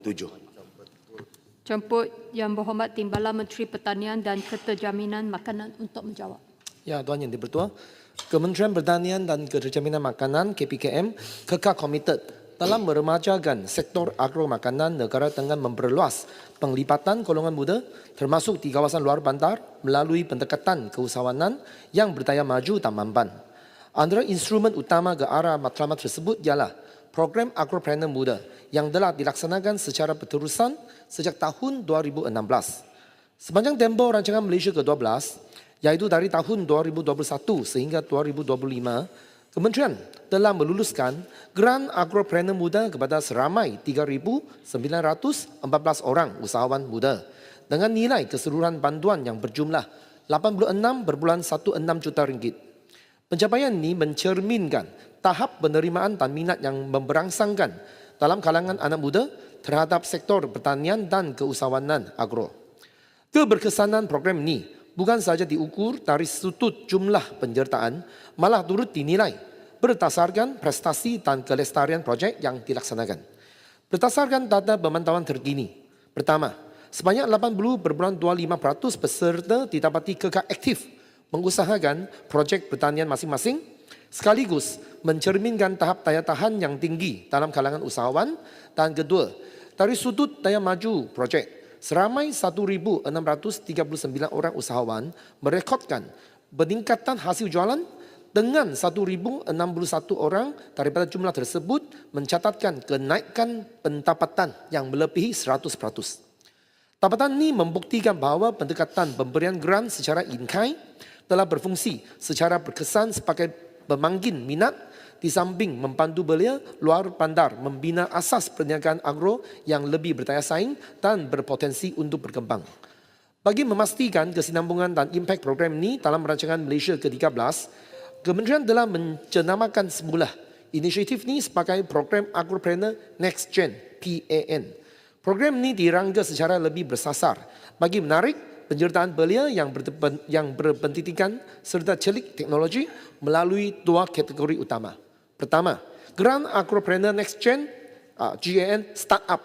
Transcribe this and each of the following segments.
7. Jemput Yang Berhormat Timbalan Menteri Pertanian dan Keterjaminan Makanan untuk menjawab. Ya, Tuan Yang Dipertua, Kementerian Pertanian dan Keterjaminan Makanan KPKM kekal komited dalam meremajakan sektor agro makanan negara dengan memperluas penglibatan golongan muda termasuk di kawasan luar bandar melalui pendekatan keusahawanan yang berdaya maju dan mampan. Antara instrumen utama ke arah matlamat tersebut ialah program Agropreneur Muda yang telah dilaksanakan secara berterusan sejak tahun 2016. Sepanjang tempoh rancangan Malaysia ke-12, yaitu dari tahun 2021 sehingga 2025, Kementerian telah meluluskan Grant Agropreneur Muda kepada seramai 3,914 orang usahawan muda dengan nilai keseluruhan bantuan yang berjumlah 86,16 juta ringgit. Pencapaian ini mencerminkan tahap penerimaan dan minat yang memberangsangkan dalam kalangan anak muda terhadap sektor pertanian dan keusahawanan agro. Keberkesanan program ini bukan sahaja diukur dari sudut jumlah penyertaan, malah turut dinilai berdasarkan prestasi dan kelestarian projek yang dilaksanakan. Berdasarkan data pemantauan terkini, pertama, sebanyak 80,25% peserta didapati kekal aktif mengusahakan projek pertanian masing-masing, sekaligus mencerminkan tahap daya tahan yang tinggi dalam kalangan usahawan. Dan kedua, dari sudut daya maju projek, seramai 1,639 orang usahawan merekodkan peningkatan hasil jualan dengan 1,061 orang daripada jumlah tersebut mencatatkan kenaikan pendapatan yang melebihi 100%. Dapatan ini membuktikan bahawa pendekatan pemberian grant secara in-kind telah berfungsi secara berkesan sebagai pemanggil minat di samping membantu belia luar bandar membina asas perniagaan agro yang lebih berdaya saing dan berpotensi untuk berkembang. Bagi memastikan kesinambungan dan impak program ini dalam rancangan Malaysia ke-13, Kementerian telah menjenamakan semula inisiatif ini sebagai Program Agropreneur Next Gen PAN. Program ini dirangka secara lebih bersasar bagi menarik penyertaan belia yang berpendidikan serta celik teknologi melalui dua kategori utama. Pertama, Grant Agropreneur Next Gen GAN Startup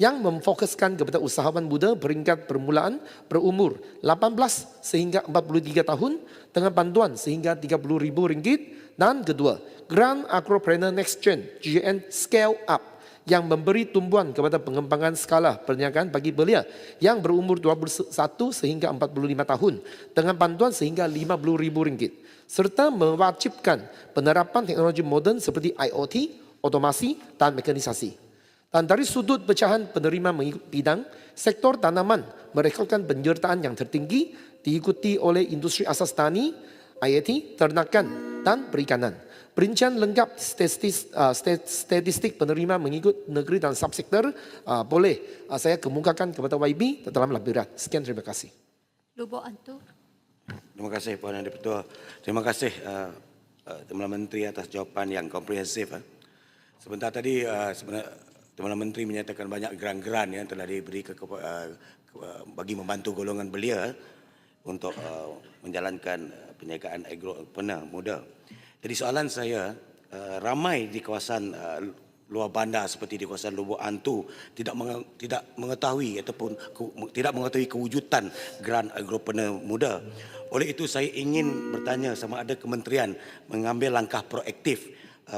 yang memfokuskan kepada usahawan muda peringkat permulaan berumur 18 sehingga 43 tahun dengan bantuan sehingga RM30,000. Dan kedua, Grant Agropreneur Next Gen GAN Scale Up yang memberi tumpuan kepada pengembangan skala perniagaan bagi belia yang berumur 21 sehingga 45 tahun dengan bantuan sehingga RM50,000 serta mewajibkan penerapan teknologi moden seperti IoT, otomasi dan mekanisasi. Dan dari sudut pecahan penerima mengikut bidang, sektor tanaman merekodkan penyertaan yang tertinggi diikuti oleh industri asas tani, IoT, ternakan dan perikanan. Perincian lengkap statistik penerima mengikut negeri dan subsektor boleh saya kemukakan kepada YB dalam lampiran. Sekian, terima kasih. Lubuk Antu. Terima kasih Puan Yang Dipertua. Terima kasih Timbalan Menteri atas jawapan yang komprehensif. Sebentar tadi Timbalan Menteri menyatakan banyak geran-geran yang telah diberi bagi membantu golongan belia untuk menjalankan perniagaan agropreneur muda. Jadi soalan saya, ramai di kawasan luar bandar seperti di kawasan Lubuk Antu tidak mengetahui ataupun tidak mengetahui kewujudan Grant Agropreneur Muda. Oleh itu saya ingin bertanya sama ada kementerian mengambil langkah proaktif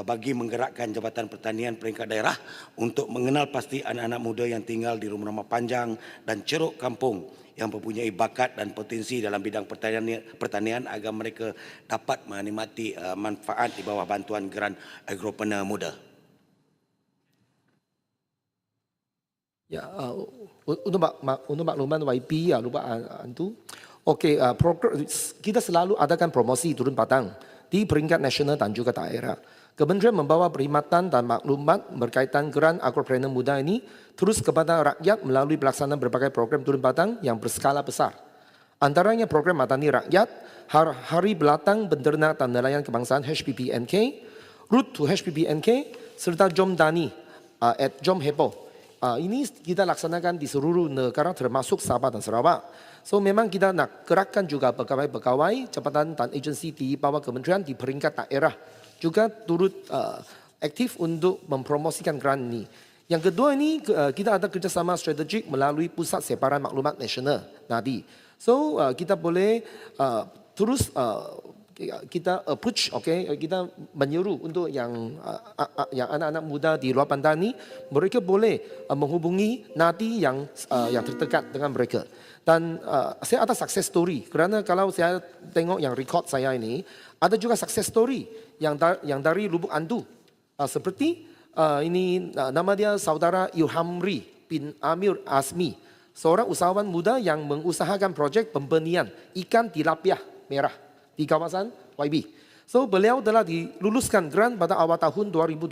bagi menggerakkan Jabatan Pertanian peringkat daerah untuk mengenal pasti anak-anak muda yang tinggal di rumah-rumah panjang dan ceruk kampung yang mempunyai bakat dan potensi dalam bidang pertanian agar mereka dapat menikmati manfaat di bawah bantuan Grant Agropreneur Muda. Ya, untuk makluman YP, Lubuk Antu. Okey, kita selalu adakan promosi turun padang di peringkat nasional dan juga daerah. Kementerian membawa perkhidmatan dan maklumat berkaitan Grant Agropreneur Muda ini terus kepada rakyat melalui pelaksanaan berbagai program turun padang yang berskala besar. Antaranya program Matani Rakyat, Hari Belatang Penternak dan Nelayan Kebangsaan HPPNK, Route to HPPNK, serta Jom Dani at Jom Hepo. Ini kita laksanakan di seluruh negara termasuk Sabah dan Sarawak. So memang kita nak gerakkan juga pegawai-pegawai jabatan dan agensi di bawah kementerian di peringkat daerah juga turut aktif untuk mempromosikan grant ini. Yang kedua ini kita ada kerjasama strategik melalui Pusat Sebaran Maklumat Nasional (NADI). So kita boleh terus kita approach, kita menyuruh untuk yang anak-anak muda di luar bandar ni, mereka boleh menghubungi NADI yang terdekat dengan mereka. Dan saya ada success story, kerana kalau saya tengok yang record saya ini, ada juga success story yang dari Lubuk Antu. Seperti ini nama dia saudara Ilhamri bin Amir Azmi, seorang usahawan muda yang mengusahakan projek pembenihan ikan tilapia merah di kawasan YB. So beliau telah diluluskan grant pada awal tahun 2024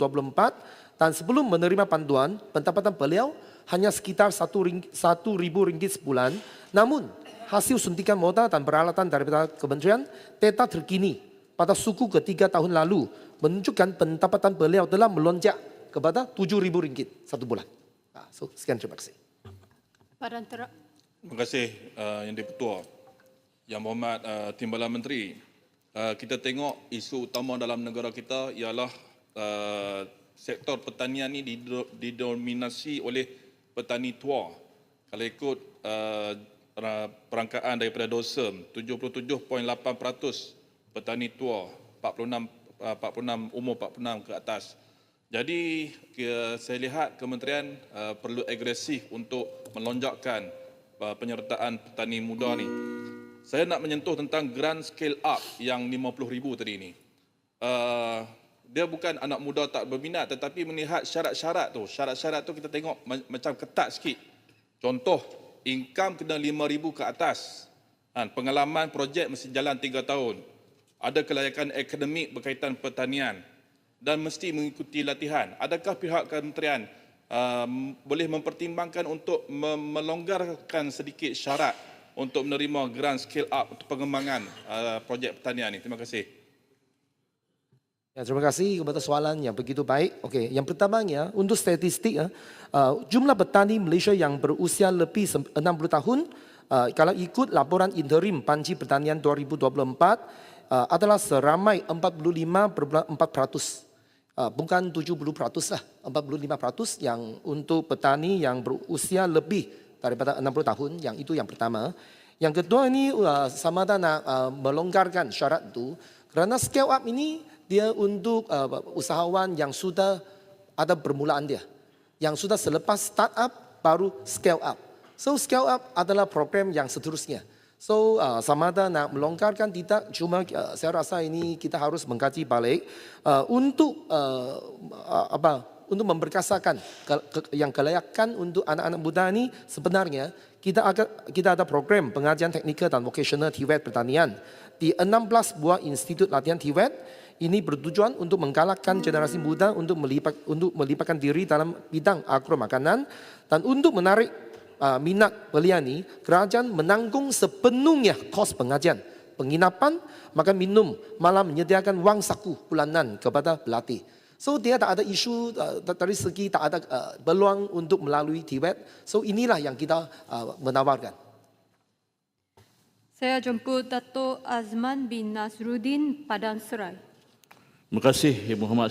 dan sebelum menerima panduan, pendapatan beliau hanya sekitar RM1,000 sebulan. Namun hasil suntikan modal dan peralatan daripada kementerian, data terkini pada suku ketiga tahun lalu menunjukkan pendapatan beliau telah melonjak kepada RM7,000 satu bulan. So sekian, terima kasih. Padan Terak. Terima kasih Yang di-Pertua. Yang Berhormat Timbalan Menteri, kita tengok isu utama dalam negara kita ialah sektor pertanian ini didominasi oleh petani tua. Kalau ikut perangkaan daripada DOSEM, 77.8% petani tua, 46 umur 46 ke atas. Jadi saya lihat kementerian perlu agresif untuk melonjakkan penyertaan petani muda ni. Saya nak menyentuh tentang grant scale up yang RM50,000 tadi ni. Dia bukan anak muda tak berminat, tetapi melihat syarat-syarat tu kita tengok macam ketat sikit. Contoh, income kena RM5,000 ke atas. Pengalaman projek mesti jalan 3 tahun. Ada kelayakan akademik berkaitan pertanian dan mesti mengikuti latihan. Adakah pihak kementerian boleh mempertimbangkan untuk melonggarkan sedikit syarat untuk menerima grant scale up untuk pengembangan projek pertanian ini? Terima kasih. Ya, terima kasih kepada soalan yang begitu baik. Okey, yang pertamanya untuk statistik, jumlah petani Malaysia yang berusia lebih 60 tahun, kalau ikut laporan interim Panji Pertanian 2024, adalah seramai 45.4%. Bukan 70% lah, 45% yang untuk petani yang berusia lebih daripada 60 tahun, yang itu yang pertama. Yang kedua ini sama ada nak melonggarkan syarat itu, kerana scale up ini dia untuk usahawan yang sudah ada permulaan dia, yang sudah selepas start up baru scale up. So scale up adalah program yang seterusnya. So sama ada nak melonggarkan tidak, cuma saya rasa ini kita harus mengkaji balik untuk untuk memperkasakan yang kelayakan untuk anak-anak muda ini. Sebenarnya kita ada program pengajian teknikal dan vocational TVET pertanian di 16 buah institut latihan TVET. Ini bertujuan untuk menggalakkan generasi muda untuk melibatkan diri dalam bidang agro makanan, dan untuk menarik minat belia ini, kerajaan menanggung sepenuhnya kos pengajian, penginapan, makan minum, malah menyediakan wang saku bulanan kepada pelatih. So dia tak ada isu dari segi tak ada peluang untuk melalui TVET. So inilah yang kita menawarkan. Saya jemput Dato' Azman bin Nasruddin, Padang Serai. Terima kasih, Yang Berhormat